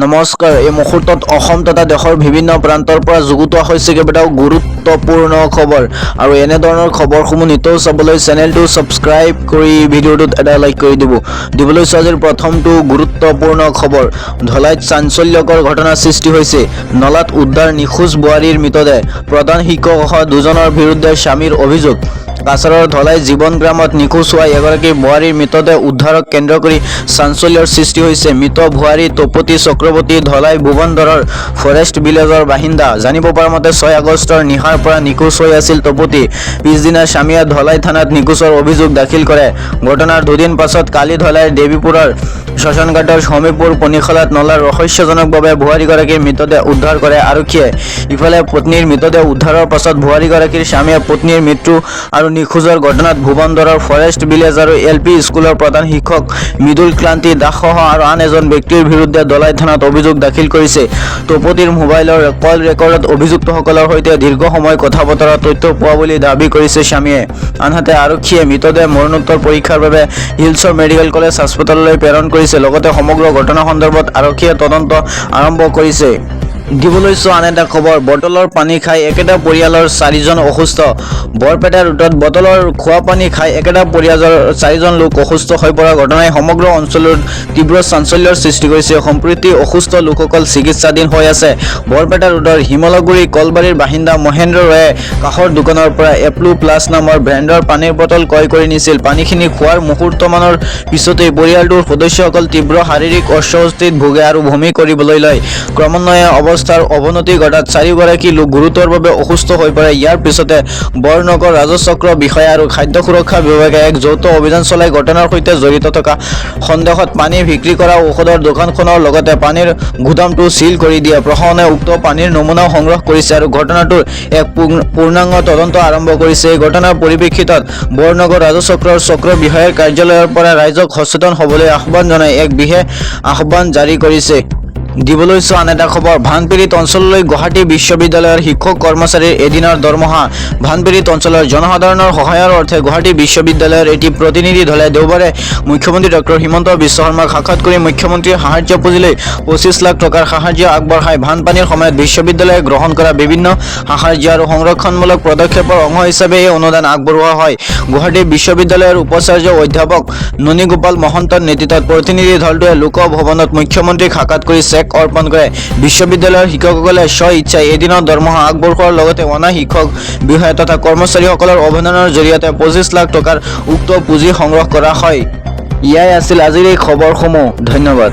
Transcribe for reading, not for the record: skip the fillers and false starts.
নমস্কাৰ। এই মুহূৰ্তত অসম তথা দেশৰ বিভিন্ন প্ৰান্তৰ পৰা যুগুতোৱা হৈছে কেইবাটাও গুৰুত্বপূৰ্ণ খবৰ আৰু এনেধৰণৰ খবৰসমূহ নিতৌ চাবলৈ চেনেলটো ছাবস্ক্ৰাইব কৰি ভিডিঅ'টোত এটা লাইক কৰি দিবলৈ আজিৰ প্ৰথমটো গুৰুত্বপূৰ্ণ খবৰ। ধলাইত চাঞ্চল্যকৰ ঘটনা সৃষ্টি হৈছে। নলাত উদ্ধাৰ নিখোজ বোৱাৰীৰ মৃতদেহ। প্ৰধান শিক্ষকসহ দুজনৰ বিৰুদ্ধে স্বামীৰ অভিযোগ। কাছাৰৰ ধলাই জীৱন গ্ৰামত নিখোজ হোৱা এগৰাকী বোৱাৰীৰ মৃতদেহ উদ্ধাৰক কেন্দ্ৰ কৰি চাঞ্চল্যৰ সৃষ্টি হৈছে। মৃত বোৱাৰী তপতী চক্ৰৱৰ্তী ধলাই ভুৱনধৰৰ ফৰেষ্ট ভিলেজৰ বাসিন্দা। জানিব পৰা মতে 6 আগষ্টৰ নিশাৰ পৰা নিখোজ হৈ আছিল তপতী। পিছদিনা স্বামীয়ে ধলাই থানাত নিখোজৰ অভিযোগ দাখিল কৰে। ঘটনাৰ দুদিন পাছত কালি ধলাইৰ দেৱীপুৰৰ শ্মশানঘাটৰ সমীপুৰ পনিখলাত নলাৰ ৰহস্যজনকভাৱে বোৱাৰীগৰাকীৰ মৃতদেহ উদ্ধাৰ কৰে আৰক্ষীয়ে। ইফালে পত্নীৰ মৃতদেহ উদ্ধাৰৰ পাছত বোৱাৰীগৰাকীৰ স্বামীয়ে পত্নীৰ মৃত্যু আৰু নিখোজৰ ঘটনাত ভুৱনধৰৰ ফৰেষ্ট ভিলেজ আৰু LP স্কুলৰ প্ৰধান শিক্ষক মৃদুল ক্ৰান্তি দাসসহ আৰু আন এজন ব্যক্তিৰ বিৰুদ্ধে ধলাই থানাত অভিযোগ দাখিল কৰিছে। তপতীৰ মোবাইলৰ কল ৰেকৰ্ডত অভিযুক্তসকলৰ সৈতে দীৰ্ঘ সময় কথা বতৰা তথ্য পোৱা বুলি দাবী কৰিছে স্বামীয়ে। আনহাতে আৰক্ষীয়ে মৃতদেহ মৰণোত্তৰ পৰীক্ষাৰ বাবে হিলছৰ মেডিকেল কলেজ হাস্পতাললৈ প্ৰেৰণ কৰিছে। লগতে সমগ্ৰ ঘটনা সন্দৰ্ভত আৰক্ষীয়ে তদন্ত আৰম্ভ কৰিছে। আন এটা খবৰ। বটলৰ পানী খাই একেটা পৰিয়ালৰ 4জন অসুস্থ। বৰপেটা ৰোডত বটলৰ খোৱা পানী খাই একেটা পৰিয়ালৰ 4জন লোক অসুস্থ হৈ পৰা ঘটনাই সমগ্ৰ অঞ্চলত তীব্ৰ চাঞ্চল্যৰ সৃষ্টি কৰিছে। সম্প্ৰতি অসুস্থ লোকসকল চিকিৎসাধীন হৈ আছে। বৰপেটা ৰোডৰ হিমলগুৰি কলবাৰীৰ বাসিন্দা মহেন্দ্ৰ ৰয়ে কাষৰ দোকানৰ পৰা এপ্লো প্লাছ নামৰ ব্ৰেণ্ডৰ পানীৰ বটল ক্ৰয় কৰি নিছিল। পানীখিনি খোৱাৰ মুহূৰ্তমানৰ পিছতেই পৰিয়ালটোৰ সদস্যসকল তীব্ৰ শাৰীৰিক অস্বস্তিত ভোগে আৰু বমি কৰিবলৈ লয়। ক্ৰমান্বয়ে অৱস্থাৰ অৱনতি ঘটাত 4গৰাকী লোক গুৰুতৰভাৱে অসুস্থ হৈ পৰে। ইয়াৰ পিছতে বৰনগৰ ৰাজচক্ৰ বিষয়া আৰু খাদ্য সুৰক্ষা বিভাগে এক যৌথ অভিযান চলাই ঘটনাৰ সৈতে জড়িত থকা সন্দেহত পানী বিক্ৰী কৰা ঔষধৰ দোকানখনৰ লগতে পানীৰ গুদামটো সিল কৰি দিয়ে। প্ৰশাসনে উক্ত পানীৰ নমুনাও সংগ্ৰহ কৰিছে আৰু ঘটনাটোৰ এক পূৰ্ণাংগ তদন্ত আৰম্ভ কৰিছে। এই ঘটনাৰ পৰিপ্ৰেক্ষিতত বৰনগৰ ৰাজচক্ৰৰ চক্ৰ বিষয়াৰ কাৰ্যালয়ৰ পৰা ৰাইজক সচেতন হ'বলৈ আহ্বান জনাই এক বিশেষ আহ্বান জাৰি কৰিছে। আন এটা খবৰ। ভানপীড়িত অঞ্চললৈ গুৱাহাটী বিশ্ববিদ্যালয়ৰ শিক্ষক কৰ্মচাৰীৰ এদিনৰ দৰমহা। ভানপীড়িত অঞ্চলৰ জনসাধাৰণৰ সহায়ৰ অৰ্থে গুৱাহাটী বিশ্ববিদ্যালয়ৰ এটি প্ৰতিনিধি দলে দেওবাৰে মুখ্যমন্ত্ৰী ডক্টৰ হিমন্ত বিশ্ব শৰ্মাক সাক্ষাৎ কৰি মুখ্যমন্ত্ৰীৰ সাহায্য পুঁজিলৈ 25 লাখ টকাৰ সাহায্য আগবঢ়ায়। বানপানীৰ সময়ত বিশ্ববিদ্যালয়ে গ্ৰহণ কৰা বিভিন্ন সাহায্য আৰু সংৰক্ষণমূলক পদক্ষেপৰ অংশ হিচাপে এই অনুদান আগবঢ়োৱা হয়। গুৱাহাটী বিশ্ববিদ্যালয়ৰ উপাচাৰ্য অধ্যাপক ননীগোপাল মহন্তৰ নেতৃত্বত প্ৰতিনিধি দলটোৱে লোকভৱনত মুখ্যমন্ত্ৰীক সাক্ষাৎ কৰি চেক অৰ্পণ কৰে। বিশ্ববিদ্যালয়ৰ শিক্ষকসকলে স্ব ইচ্ছাই এদিনৰ দৰমহা আগবঢ়োৱাৰ লগতে অনা শিক্ষক বিষয়া তথা কৰ্মচাৰীসকলৰ অভিনন্দনৰ জৰিয়তে 25 লাখ টকাৰ উক্ত পুঁজি সংগ্ৰহ কৰা হয়। ইয়াই আছিল আজিৰ এই খবৰসমূহ। ধন্যবাদ।